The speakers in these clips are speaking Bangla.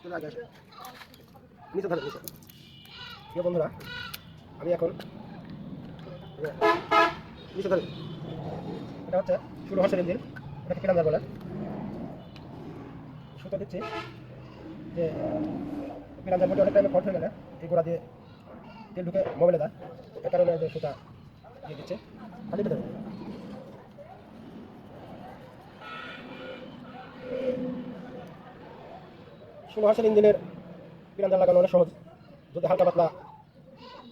নিচে ধরে নিচে। প্রিয় বন্ধুরা, আমি এখন নিচে ধরে, এটা হচ্ছে 16 হর্সের ইঞ্জিন, এটাকে কিরান্দার বলে। সুতো দিচ্ছি যে কিরান্দার মধ্যে অনেক টাইমে ফল্ট হয়ে গেলে এই গোড়া দিয়ে তেল ঢুকে মোবাইলে দেয়, এ কারণে যে সুতা দিয়ে দিচ্ছে। খালি পেতে 16 হর্সের ইঞ্জিনের কিরান্দার লাগানো অনেক সহজ। যদি হালকা পাতলা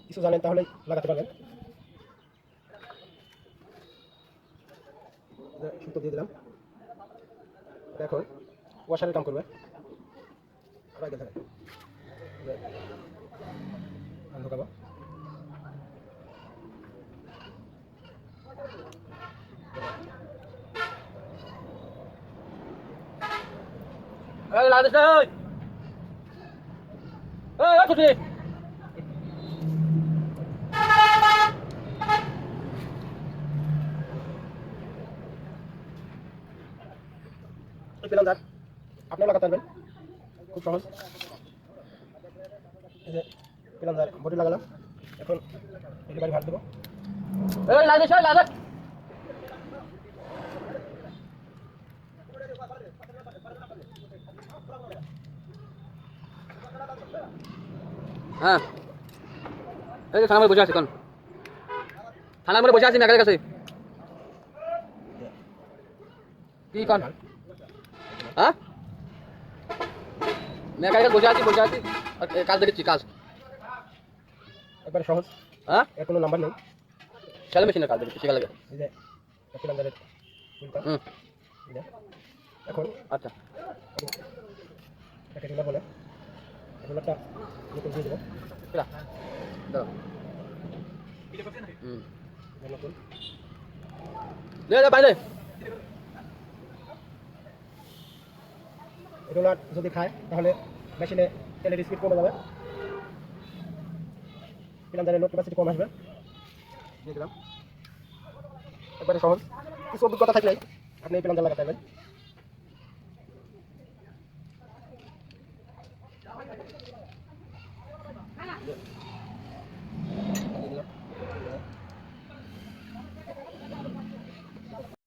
কিছু জানেন তাহলে লাগাতে পারবেন। সুতো দিয়ে দিলাম, এখন ওয়াশারের কাম করবে। ঢোকাবো, পেলাম যার আপনিও লাগাতে পারবেন, খুব সহজ। এই যে পেলাম যার বডি লাগালাম, এখন ডেলিভারি ভাট দেবো। হ্যাঁ, এই যে থানার মধ্যে বসে আছি, কোন থানার মধ্যে বসে আছি মেকারের কাছে। কি কোন? হ্যাঁ, মেকারের কাছে বসে আছি আর কাজ দেখেছি, কাজ একবারে সহজ। হ্যাঁ, এর কোনো নাম্বার নেই, সেলাই মেশিনের কাজ দেখেছি শেখা লাগে। এই যে পেলাম যারের ফুলটা, এখন আচ্ছা, একটা রুলার বলে, রুলারটা নতুন দিয়ে দেবো। দাঁড়াও, নতুন বাইরে রোলার যদি খায় তাহলে মেশিনে তেলের স্পিড কমে যাবে, পিলান্দারের লোড ক্যাপাসিটি কম আসবে। দিয়ে দিলাম, একবারে সহজ। কিছু অভিজ্ঞতা থাকলে আপনি এই পিলান্দার লাগাতে পারবেন।